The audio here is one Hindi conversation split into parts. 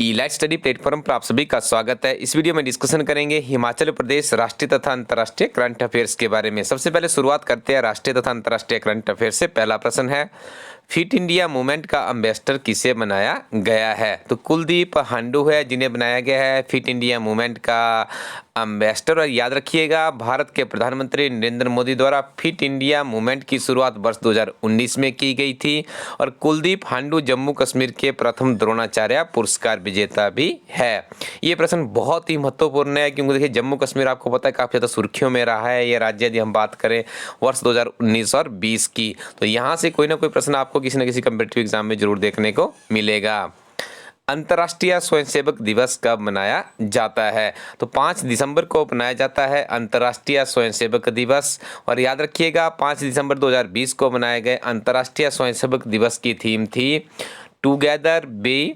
ई लाइट स्टडी प्लेटफॉर्म पर आप सभी का स्वागत है। इस वीडियो में डिस्कशन करेंगे हिमाचल प्रदेश राष्ट्रीय तथा अंतर्राष्ट्रीय करंट अफेयर्स के बारे में। सबसे पहले शुरुआत करते हैं राष्ट्रीय तथा अंतर्राष्ट्रीय करंट अफेयर्स से। पहला प्रश्न है, फिट इंडिया मूवमेंट का एम्बेसडर किसे बनाया गया है? तो कुलदीप हांडू है जिन्हें बनाया गया है फिट इंडिया मूवमेंट का एम्बेसडर। और याद रखिएगा, भारत के प्रधानमंत्री नरेंद्र मोदी द्वारा फिट इंडिया मूवमेंट की शुरुआत वर्ष 2019 में की गई थी। और कुलदीप हांडू जम्मू कश्मीर के प्रथम द्रोणाचार्य पुरस्कार विजेता भी है। ये प्रश्न बहुत ही महत्वपूर्ण है क्योंकि देखिए, जम्मू कश्मीर आपको पता है काफ़ी ज़्यादा सुर्खियों में रहा है ये राज्य, यदि हम बात करें वर्ष 2019 और 20 की। तो यहाँ से कोई ना कोई प्रश्न आपको किसी न किसी कम्पिटिटिव एग्जाम में जरूर देखने को मिलेगा। अंतर्राष्ट्रीय स्वयंसेवक दिवस कब मनाया जाता है? तो 5 दिसंबर को मनाया जाता है अंतर्राष्ट्रीय स्वयंसेवक दिवस। और याद रखिएगा, 5 दिसंबर 2020 को मनाए गए अंतर्राष्ट्रीय स्वयंसेवक दिवस की थीम थी together we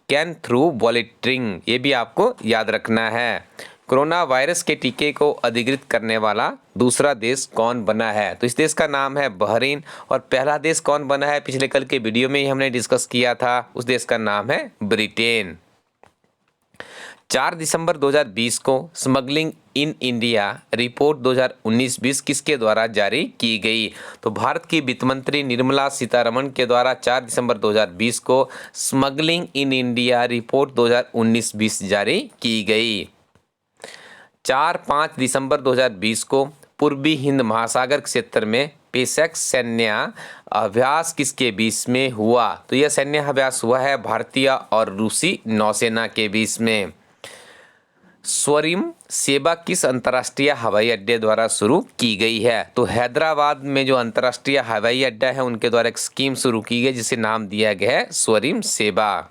can through volunteering. ये भी आपको याद रखना है। कोरोना वायरस के टीके को अधिकृत करने वाला दूसरा देश कौन बना है? तो इस देश का नाम है बहरीन। और पहला देश कौन बना है, पिछले कल के वीडियो में ही हमने डिस्कस किया था, उस देश का नाम है ब्रिटेन। 4 दिसंबर 2020 को स्मगलिंग इन इंडिया रिपोर्ट 2019-20 किसके द्वारा जारी की गई? तो भारत की वित्त मंत्री निर्मला सीतारमण के द्वारा 4 दिसंबर 2020 को स्मगलिंग इन इंडिया रिपोर्ट 2019-20 जारी की गई। 4-5 दिसंबर 2020 को पूर्वी हिंद महासागर क्षेत्र में पेशेक सैन्य अभ्यास किसके बीच में हुआ? तो यह सैन्य अभ्यास हुआ है भारतीय और रूसी नौसेना के बीच में। स्वरिम सेवा किस अंतर्राष्ट्रीय हवाई अड्डे द्वारा शुरू की गई है? तो हैदराबाद में जो अंतर्राष्ट्रीय हवाई अड्डा है उनके द्वारा एक स्कीम शुरू की गई जिसे नाम दिया गया है स्वरिम सेवा।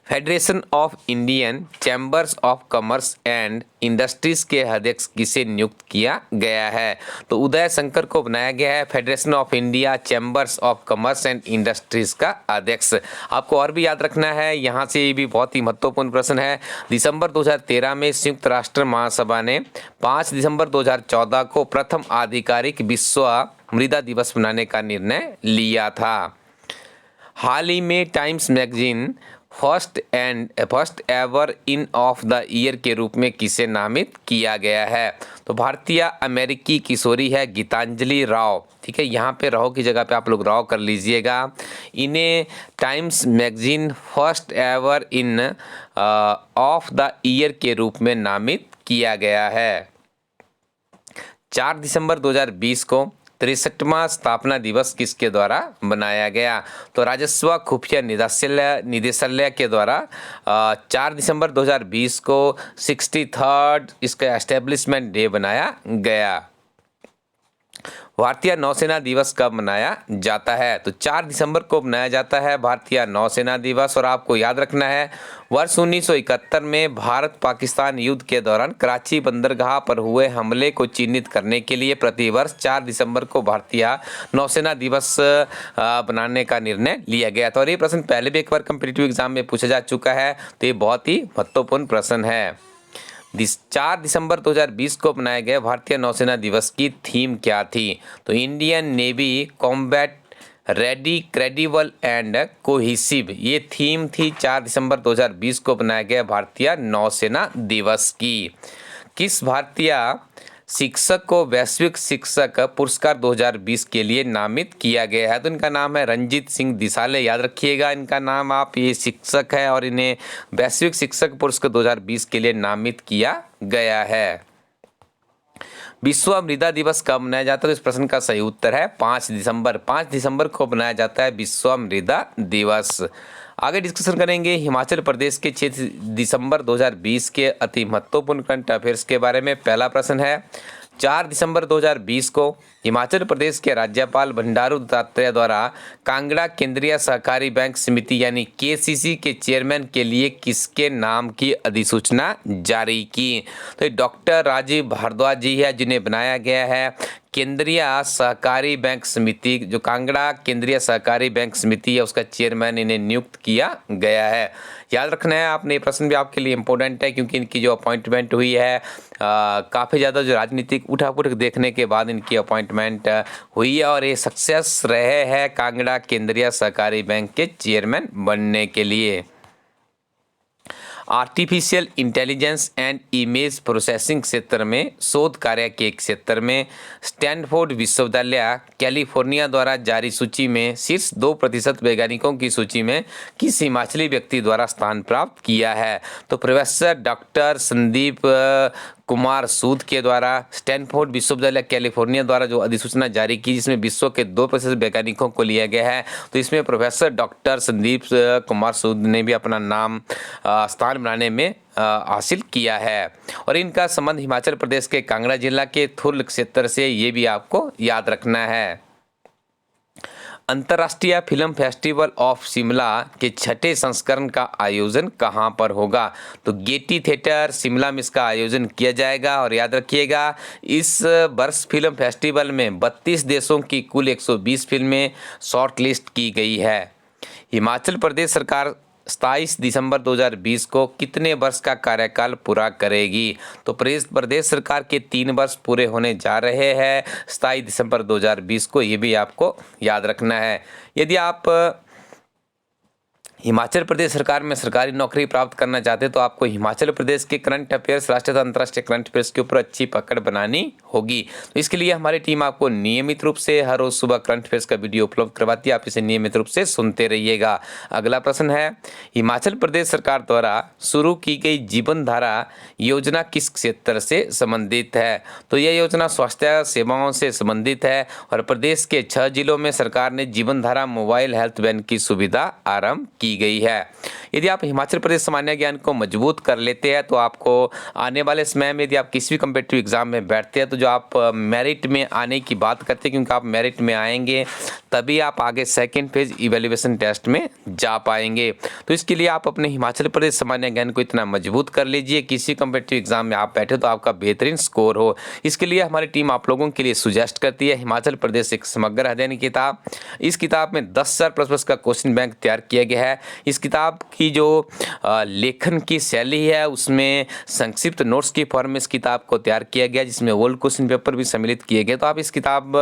Federation of Indian chambers of commerce and industries के अध्यक्ष किसे नियुक्त किया गया है? तो उदय शंकर को बनाया गया है federation of India chambers of commerce and industries का अध्यक्ष। आपको और भी याद रखना है, यहाँ से ये भी बहुत ही महत्वपूर्ण प्रश्न है। दिसंबर 2013 में संयुक्त राष्ट्र महासभा ने 5 दिसंबर 2014 को प्रथम आधिकारिक विश्व मृदा दिवस मनाने का निर्णय लिया था। हाल ही में times magazine first ever in of the year के रूप में किसे नामित किया गया है? तो भारतीय अमेरिकी किशोरी है गीतांजलि राव। ठीक है, यहाँ पे राव की जगह पे आप लोग राव कर लीजिएगा। इन्हें times magazine first ever in of the year के रूप में नामित किया गया है। 4 दिसंबर 2020 को 63वां स्थापना दिवस किसके द्वारा बनाया गया? तो राजस्व खुफिया निदेशालय के द्वारा 4 दिसंबर 2020 को 63rd इसका एस्टेब्लिशमेंट डे बनाया गया। भारतीय नौसेना दिवस कब मनाया जाता है? तो 4 दिसंबर को मनाया जाता है भारतीय नौसेना दिवस। और आपको याद रखना है, वर्ष 1971 में भारत पाकिस्तान युद्ध के दौरान कराची बंदरगाह पर हुए हमले को चिन्हित करने के लिए प्रतिवर्ष 4 दिसंबर को भारतीय नौसेना दिवस बनाने का निर्णय लिया गया था। और ये प्रश्न पहले भी एक बार कम्पिटिटिव एग्जाम में पूछा जा चुका है, तो ये बहुत ही महत्वपूर्ण प्रश्न है। 4 दिसंबर 2020 को मनाए गए भारतीय नौसेना दिवस की थीम क्या थी? तो Indian navy combat ready, credible and cohesive, ये थीम थी 4 दिसंबर 2020 को बनाया गया भारतीय नौसेना दिवस की। किस भारतीय शिक्षक को वैश्विक शिक्षक पुरस्कार 2020 के लिए नामित किया गया है? तो इनका नाम है रंजीत सिंह दिसाले। याद रखिएगा इनका नाम आप, ये शिक्षक है और इन्हें वैश्विक शिक्षक पुरस्कार 2020 के लिए नामित किया गया है। विश्व मृदा दिवस कब मनाया जाता है? तो इस प्रश्न का सही उत्तर है 5 दिसंबर। 5 दिसंबर को मनाया जाता है विश्व मृदा दिवस। आगे डिस्कशन करेंगे हिमाचल प्रदेश के 6 दिसंबर 2020 के अति महत्वपूर्ण करंट अफेयर्स के बारे में। पहला प्रश्न है, 4 दिसंबर 2020 को हिमाचल प्रदेश के राज्यपाल बंडारू दत्तात्रेय द्वारा कांगड़ा केंद्रीय सहकारी बैंक समिति यानी केसीसी के चेयरमैन के लिए किसके नाम की अधिसूचना जारी की? तो डॉक्टर राजीव भारद्वाज जी है जिन्हें बनाया गया है केंद्रीय सहकारी बैंक समिति, जो कांगड़ा केंद्रीय सहकारी बैंक समिति है उसका चेयरमैन इन्हें नियुक्त किया गया है। याद रखना है आपने, ये प्रश्न भी आपके लिए इम्पोर्टेंट है क्योंकि इनकी जो अपॉइंटमेंट हुई है काफ़ी ज़्यादा जो राजनीतिक उठापुठ देखने के बाद इनकी अपॉइंटमेंट हुई है और ये सक्सेस रहे हैं कांगड़ा केंद्रीय सहकारी बैंक के चेयरमैन बनने के लिए। Artificial intelligence and image processing क्षेत्र में शोध कार्य के क्षेत्र में स्टैनफोर्ड विश्वविद्यालय कैलिफोर्निया द्वारा जारी सूची में शीर्ष 2% वैज्ञानिकों की सूची में किस हिमाचली व्यक्ति द्वारा स्थान प्राप्त किया है? तो प्रोफेसर डॉक्टर संदीप कुमार सूद के द्वारा स्टैनफोर्ड विश्वविद्यालय कैलिफोर्निया द्वारा जो अधिसूचना जारी की, जिसमें विश्व के 2% वैज्ञानिकों को लिया गया है, तो इसमें प्रोफेसर डॉक्टर संदीप कुमार सूद ने भी अपना नाम स्थान बनाने में हासिल किया है। और इनका संबंध हिमाचल प्रदेश के कांगड़ा जिला के थुर्ल क्षेत्र से, ये भी आपको याद रखना है। अंतर्राष्ट्रीय फिल्म फेस्टिवल ऑफ शिमला के 6ठे संस्करण का आयोजन कहां पर होगा? तो गेटी थिएटर शिमला में इसका आयोजन किया जाएगा। और याद रखिएगा, इस वर्ष फिल्म फेस्टिवल में 32 देशों की कुल 120 फिल्में शॉर्ट लिस्ट की गई है। हिमाचल प्रदेश सरकार 27 दिसंबर 2020 को कितने वर्ष का कार्यकाल पूरा करेगी? तो प्रदेश सरकार के 3 वर्ष पूरे होने जा रहे हैं 27 दिसंबर 2020 को, ये भी आपको याद रखना है। यदि आप हिमाचल प्रदेश सरकार में सरकारी नौकरी प्राप्त करना चाहते हैं तो आपको हिमाचल प्रदेश के करंट अफेयर्स, राष्ट्रीय तथा अंतर्राष्ट्रीय करंट अफेयर्स के ऊपर अच्छी पकड़ बनानी होगी। तो इसके लिए हमारी टीम आपको नियमित रूप से हर रोज सुबह करंट अफेयर्स का वीडियो उपलब्ध करवाती है, आप इसे नियमित रूप से सुनते रहिएगा। अगला प्रश्न है, हिमाचल प्रदेश सरकार द्वारा शुरू की गई जीवन धारा योजना किस क्षेत्र से संबंधित है? तो यह योजना स्वास्थ्य सेवाओं से संबंधित है और प्रदेश के 6 जिलों में सरकार ने जीवन धारा मोबाइल हेल्थ वैन की सुविधा आरंभ की गई है। यदि आप हिमाचल प्रदेश सामान्य ज्ञान को मजबूत कर लेते हैं तो आपको आने वाले समय में, यदि आप किसी भी कम्पिटिटिव एग्जाम में बैठते हैं तो जो आप मेरिट में आने की बात करते हैं, क्योंकि आप मेरिट में आएंगे तभी आप आगे सेकंड फेज इवैल्यूएशन टेस्ट में जा पाएंगे। तो इसके लिए आप अपने हिमाचल प्रदेश सामान्य ज्ञान को इतना मजबूत कर लीजिए, किसी कम्पिटिटिव एग्जाम में आप बैठे तो आपका बेहतरीन स्कोर हो। इसके लिए हमारी टीम आप लोगों के लिए सुजेस्ट करती है हिमाचल प्रदेश एक समग्र अध्ययन किताब। इस किताब में 10,000 प्लस का क्वेश्चन बैंक तैयार किया गया है। इस किताब की जो लेखन की शैली है उसमें संक्षिप्त नोट्स की फॉर्म में इस किताब को तैयार किया गया, जिसमें ओल्ड क्वेश्चन पेपर भी सम्मिलित किए गए। तो आप इस किताब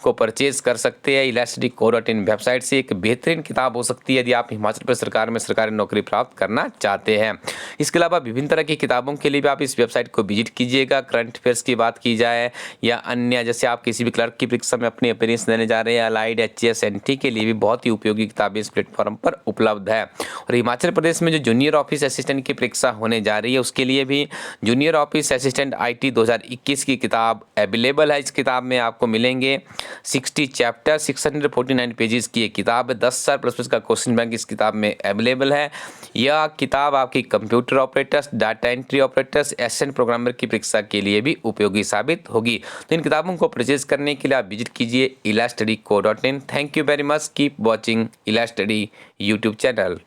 को परचेज कर सकते हैं elastedco.in वेबसाइट से। एक बेहतरीन किताब हो सकती है यदि आप हिमाचल प्रदेश सरकार में सरकारी नौकरी प्राप्त करना चाहते हैं। इसके अलावा विभिन्न तरह की किताबों के लिए भी आप इस वेबसाइट को विजिट कीजिएगा। करंट अफेयर्स की बात की जाए या अन्य, जैसे आप किसी भी क्लर्क की परीक्षा में अपनी अपीयरेंस देने जा रहे हैं, अलाइड, HAS, NT के लिए भी बहुत ही उपयोगी किताबें इस प्लेटफॉर्म पर उपलब्ध है। और हिमाचल प्रदेश में जो जूनियर ऑफिस असिस्टेंट की परीक्षा होने जा रही है उसके लिए भी जूनियर ऑफिस असिस्टेंट IT 2021 की किताब अवेलेबल है। इस किताब में आपको मिलेंगे 60 चैप्टर, 649 पेजेस की एक किताब है। 10,000 प्लस का क्वेश्चन बैंक इस किताब में अवेलेबल है। यह किताब आपकी computer operators, data entry operators, assistant programmer की परीक्षा के लिए भी उपयोगी साबित होगी। तो इन किताबों को परचेज करने के लिए आप विजिट कीजिए elastedco.in। Thank you very much, keep watching Elastedy YouTube channel.